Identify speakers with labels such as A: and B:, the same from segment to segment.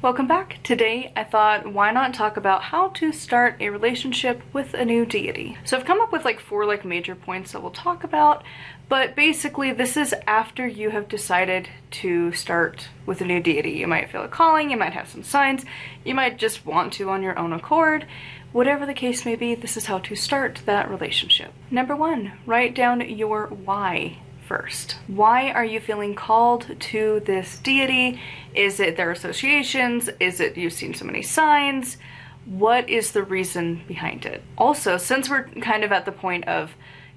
A: welcome back. Today I thought why not talk about how to start a relationship with a new deity. So I've come up with like 4 major points that we'll talk about, but basically this is after you have decided to start with a new deity. You might feel a calling, you might have some signs, you might just want to on your own accord. Whatever the case may be, this is how to start that relationship. Number 1, write down your why first. Why are you feeling called to this deity? Is it their associations? Is it you've seen so many signs? What is the reason behind it? Also, since we're kind of at the point of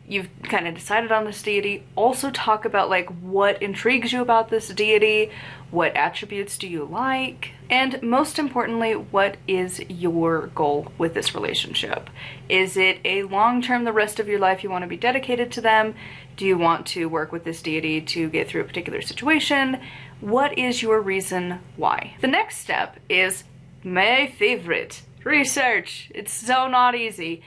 A: you've kind of decided on this deity, also talk about like what intrigues you about this deity, what attributes do you like, and most importantly, what is your goal with this relationship? Is it a long-term, the rest of your life you want to be dedicated to them? Do you want to work with this deity to get through a particular situation? What is your reason why? The next step is my favorite, research. It's so not easy,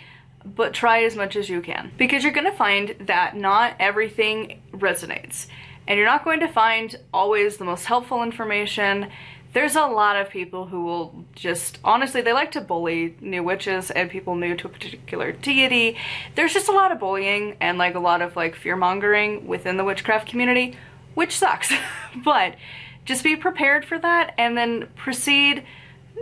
A: but try as much as you can, because you're going to find that not everything resonates, and you're not going to find always the most helpful information. There's a lot of people who will just, honestly, they like to bully new witches and people new to a particular deity. There's just a lot of bullying and like a lot of like fear-mongering within the witchcraft community, which sucks. But just be prepared for that and then proceed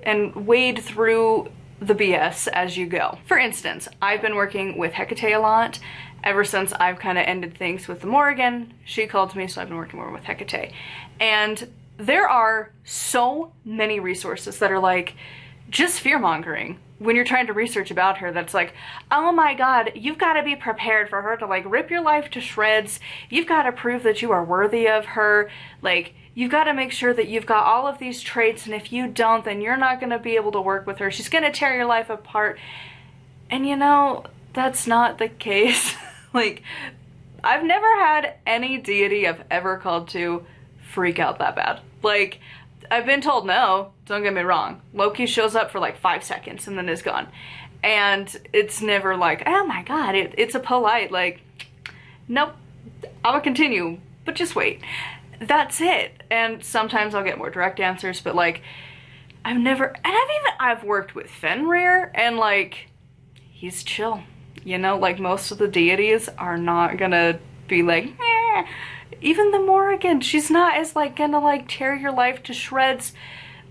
A: and wade through the BS as you go. For instance, I've been working with Hecate a lot ever since I've kind of ended things with the Morrigan. She called me, so I've been working more with Hecate. And there are so many resources that are like just fear-mongering when you're trying to research about her, that's like, oh my god, you've got to be prepared for her to like rip your life to shreds. You've got to prove that you are worthy of her. Like, you've got to make sure that you've got all of these traits, and if you don't, then you're not going to be able to work with her. She's going to tear your life apart. And you know, that's not the case. Like, I've never had any deity I've ever called to freak out that bad. Like, I've been told no, don't get me wrong. Loki shows up for like 5 seconds and then is gone. And it's never like, oh my god, it's a polite, like, nope, I will continue, but just wait. That's it. And sometimes I'll get more direct answers, but like, I've worked with Fenrir, and like, he's chill. You know, like most of the deities are not gonna be like, eh. Even the Morrigan, she's not as like gonna like tear your life to shreds.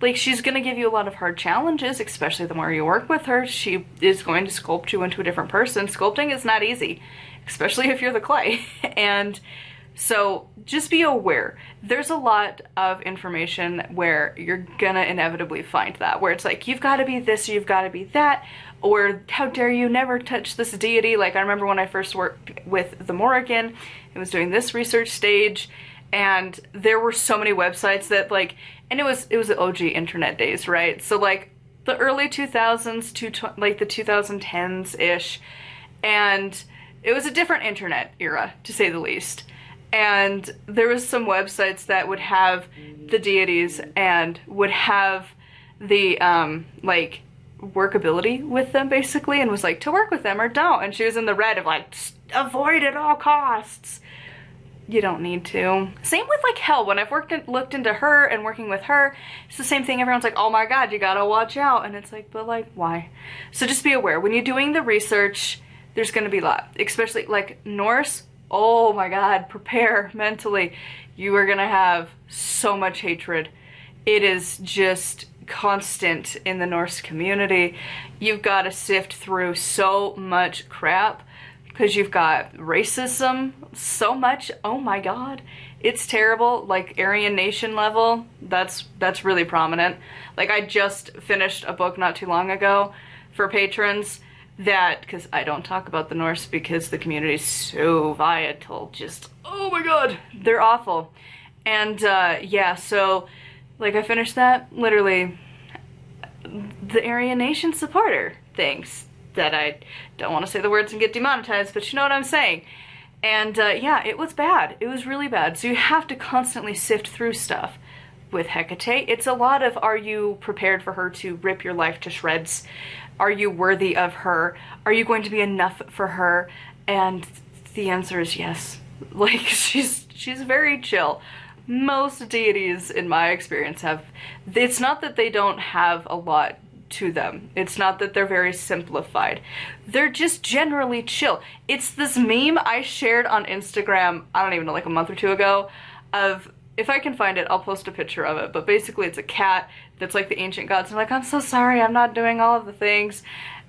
A: Like, she's gonna give you a lot of hard challenges, especially the more you work with her. She is going to sculpt you into a different person. Sculpting is not easy, especially if you're the clay. And so just be aware. There's a lot of information where you're gonna inevitably find that, where it's like, you've got to be this, you've got to be that, or how dare you never touch this deity. Like, I remember when I first worked with the Morrigan, I was doing this research stage, and there were so many websites that like, and it was the OG internet days, right? So like the early 2000s to like the 2010s-ish, and it was a different internet era, to say the least. And there was some websites that would have the deities and would have the like workability with them, basically, and was like, to work with them or don't. And she was in the red of like, avoid at all costs. You don't need to. Same with like Hell. When I've looked into her and working with her, it's the same thing. Everyone's like, oh my god, you gotta watch out. And it's like, but like, why? So just be aware when you're doing the research, there's gonna be a lot, especially like Norse. Oh my god, prepare mentally. You are gonna have so much hatred. It is just constant in the Norse community. You've got to sift through so much crap because you've got racism, so much. Oh my god, it's terrible. Like Aryan Nation level, that's really prominent. Like, I just finished a book not too long ago for patrons that, because I don't talk about the Norse because the community is so vital, just, oh my god, they're awful. And yeah, so like, I finished that, literally, the Aryan Nation supporter things that I don't want to say the words and get demonetized, but you know what I'm saying. And yeah, it was bad. It was really bad. So you have to constantly sift through stuff. With Hecate, it's a lot of, are you prepared for her to rip your life to shreds? Are you worthy of her? Are you going to be enough for her? And the answer is yes. Like, she's very chill. most deities in my experience have, it's not that they don't have a lot to them. It's not that they're very simplified. They're just generally chill. It's this meme I shared on Instagram, I don't even know, like a month or two ago, of, if I can find it, I'll post a picture of it, but basically it's a cat that's like the ancient gods, and like, I'm so sorry, I'm not doing all of the things,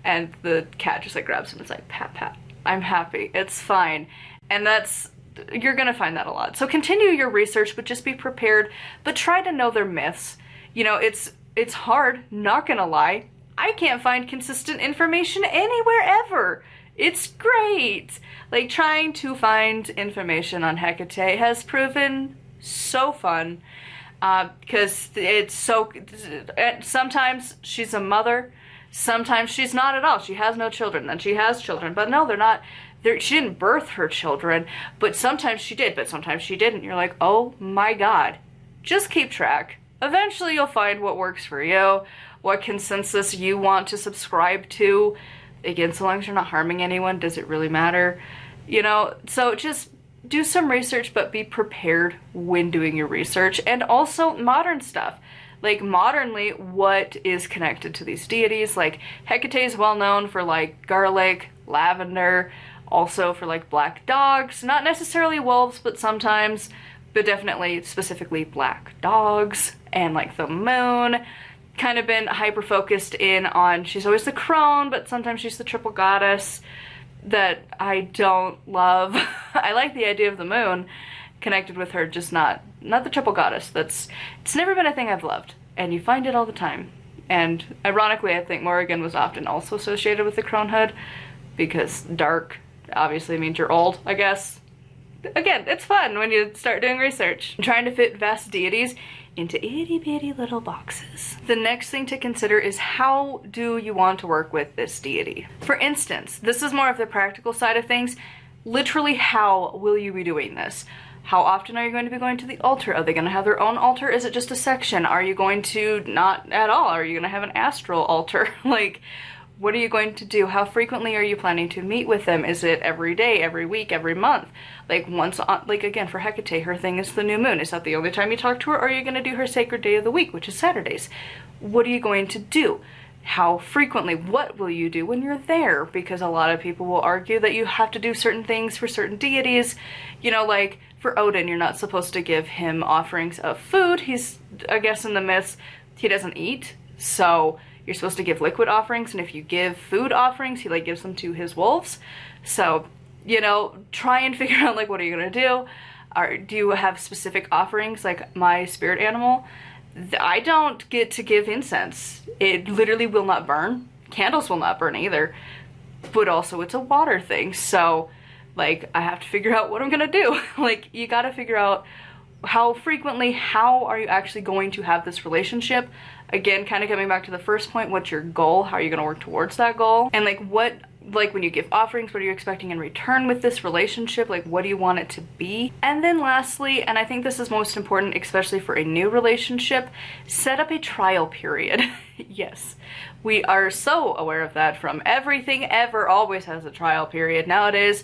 A: and the cat just like grabs him and is like, pat, pat, I'm happy, it's fine. And that's, you're gonna find that a lot. So continue your research, but just be prepared, but try to know their myths. You know, it's hard, not gonna lie. I can't find consistent information anywhere ever. It's great. Like, trying to find information on Hecate has proven so fun, because it's so, sometimes she's a mother, sometimes she's not at all. She has no children, then she has children, but no, they're not, she didn't birth her children, but sometimes she did, but sometimes she didn't. You're like, oh my god. Just keep track. Eventually you'll find what works for you, what consensus you want to subscribe to. Again, so long as you're not harming anyone, does it really matter? You know, so just do some research, but be prepared when doing your research. And also modern stuff. Like, modernly, what is connected to these deities? Like, Hecate is well known for like garlic, lavender, also for like black dogs, not necessarily wolves, but sometimes, but definitely specifically black dogs, and like the moon. Kind of been hyper focused in on, she's always the crone, but sometimes she's the triple goddess that I don't love. I like the idea of the moon connected with her, just not the triple goddess. It's never been a thing I've loved, and you find it all the time. And ironically, I think Morrigan was often also associated with the cronehood, because dark obviously means you're old, I guess. Again, it's fun when you start doing research. Trying to fit vast deities into itty bitty little boxes. The next thing to consider is, how do you want to work with this deity? For instance, this is more of the practical side of things. Literally, how will you be doing this? How often are you going to be going to the altar? Are they going to have their own altar? Is it just a section? Are you going to not at all? Are you going to have an astral altar? Like, what are you going to do? How frequently are you planning to meet with them? Is it every day, every week, every month? Like, once on, like, again, for Hecate, her thing is the new moon. Is that the only time you talk to her? Or are you going to do her sacred day of the week, which is Saturdays? What are you going to do? How frequently? What will you do when you're there? Because a lot of people will argue that you have to do certain things for certain deities. You know, like, for Odin, you're not supposed to give him offerings of food. He's, I guess in the myths, he doesn't eat. So you're supposed to give liquid offerings, and if you give food offerings, he like gives them to his wolves. So, you know, try and figure out, like, what are you gonna do? Or do you have specific offerings? Like my spirit animal, I don't get to give incense. It literally will not burn. Candles will not burn either. But also it's a water thing, so like I have to figure out what I'm gonna do. Like, you gotta figure out how frequently, how are you actually going to have this relationship? Again, kind of coming back to the first point, what's your goal? How are you going to work towards that goal? And like, what, like when you give offerings, what are you expecting in return with this relationship? Like, what do you want it to be? And then lastly, and I think this is most important, especially for a new relationship, set up a trial period. Yes, we are so aware of that from everything ever always has a trial period nowadays.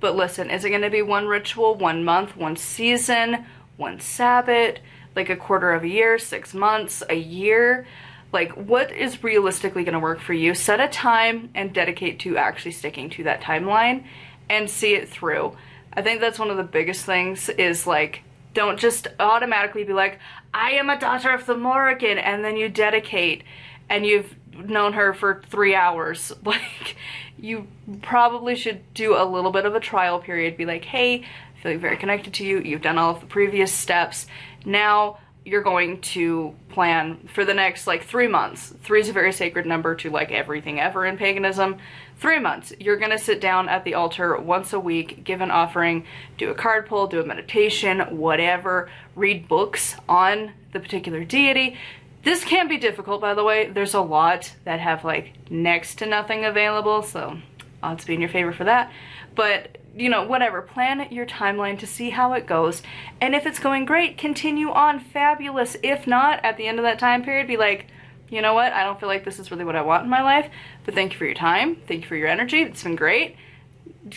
A: But listen, is it going to be one ritual, 1 month, 1 season, 1 Sabbath, like a quarter of a year, 6 months, a year? Like, what is realistically going to work for you? Set a time and dedicate to actually sticking to that timeline and see it through. I think that's one of the biggest things, is like, don't just automatically be like, I am a daughter of the Morrigan, and then you dedicate and you've known her for 3 hours. Like, you probably should do a little bit of a trial period. Be like, hey, feeling very connected to you. You've done all of the previous steps. Now you're going to plan for the next like 3 months. 3 is a very sacred number to like everything ever in paganism. 3 months, you're gonna sit down at the altar once a week, give an offering, do a card pull, do a meditation, whatever, read books on the particular deity. This can be difficult, by the way. There's a lot that have like next to nothing available, so odds be in your favor for that. But you know, whatever, plan your timeline to see how it goes. And if it's going great, continue on, fabulous. If not, at the end of that time period, be like, you know what, I don't feel like this is really what I want in my life, but thank you for your time, thank you for your energy, it's been great.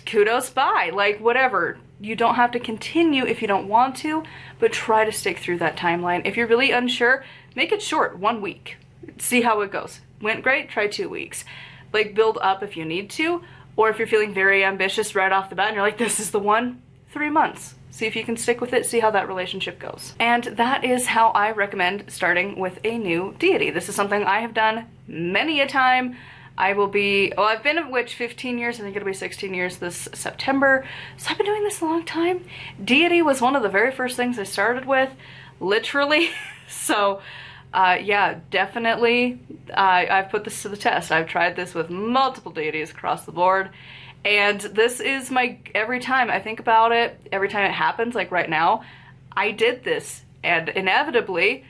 A: kudos, bye, like whatever. You don't have to continue if you don't want to, but try to stick through that timeline. If you're really unsure, make it short, 1 week. See how it goes. Went great, try 2 weeks. Like build up if you need to, or if you're feeling very ambitious right off the bat and you're like, this is the one, 3 months. See if you can stick with it, see how that relationship goes. And that is how I recommend starting with a new deity. This is something I have done many a time. I've been a witch 15 years, I think it'll be 16 years this September, so I've been doing this a long time. Deity was one of the very first things I started with, literally, so yeah, definitely, I've put this to the test. I've tried this with multiple deities across the board, and this is my, every time I think about it, every time it happens, like right now, I did this, and inevitably,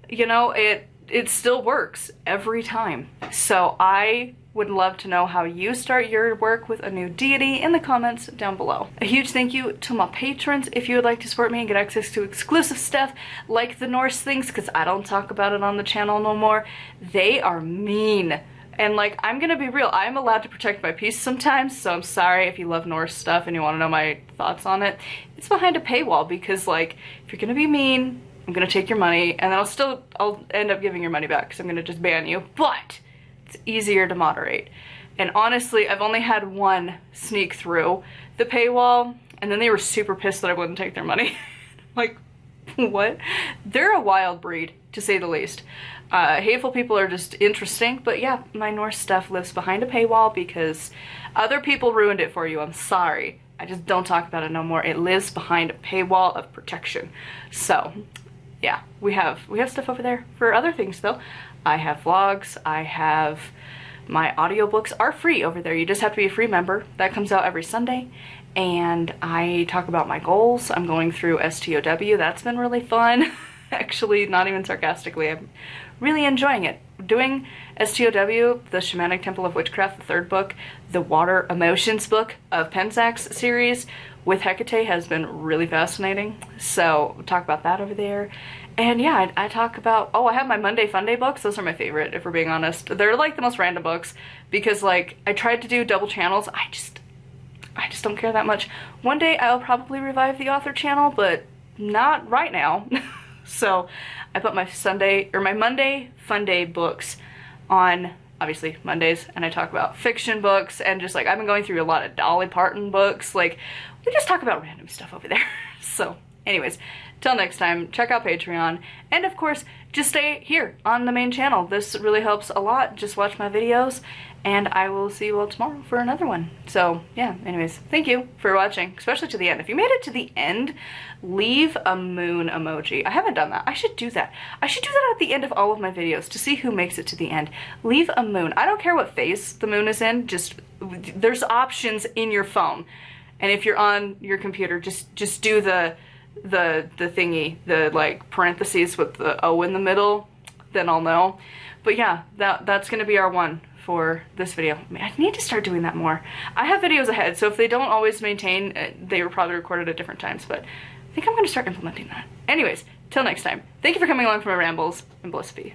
A: you know, it still works every time. So I would love to know how you start your work with a new deity in the comments down below. A huge thank you to my patrons. If you would like to support me and get access to exclusive stuff like the Norse things, because I don't talk about it on the channel no more, they are mean. And like, I'm gonna be real, I'm allowed to protect my peace sometimes, so I'm sorry if you love Norse stuff and you want to know my thoughts on it. It's behind a paywall because like, if you're gonna be mean, I'm gonna take your money, and then I'll end up giving your money back because I'm gonna just ban you, but it's easier to moderate. And honestly, I've only had one sneak through the paywall, and then they were super pissed that I wouldn't take their money. Like, what? They're a wild breed, to say the least. Hateful people are just interesting, but yeah, my Norse stuff lives behind a paywall because other people ruined it for you. I'm sorry. I just don't talk about it no more. It lives behind a paywall of protection. So, yeah, we have stuff over there for other things though. I have vlogs, I have my audiobooks are free over there. You just have to be a free member. That comes out every Sunday. And I talk about my goals. I'm going through STOW. That's been really fun. Actually, not even sarcastically, I'm really enjoying it. Doing STOW, the Shamanic Temple of Witchcraft, the 3rd book, the Water Emotions book of Penzak's series with Hecate has been really fascinating. So we'll talk about that over there. And yeah, I talk about, oh, I have my Monday Funday books. Those are my favorite, if we're being honest. They're like the most random books because like I tried to do double channels. I just don't care that much. One day I'll probably revive the author channel, but not right now. So I put my Monday Funday books on, obviously, Mondays, and I talk about fiction books and just like, I've been going through a lot of Dolly Parton books. Like, we just talk about random stuff over there. So anyways, till next time, check out Patreon, and of course, just stay here on the main channel. This really helps a lot. Just watch my videos, and I will see you all tomorrow for another one. So yeah, anyways, thank you for watching, especially to the end. If you made it to the end, leave a moon emoji. I haven't done that. I should do that. I should do that at the end of all of my videos to see who makes it to the end. Leave a moon. I don't care what phase the moon is in, just, there's options in your phone. And if you're on your computer, just do the thingy, the like parentheses with the O in the middle, then I'll know. But yeah, that's gonna be our one for this video. I need to start doing that more. I have videos ahead, so if they don't always maintain, they were probably recorded at different times, but I think I'm gonna start implementing that. Anyways, till next time, thank you for coming along for my rambles, and blessed be.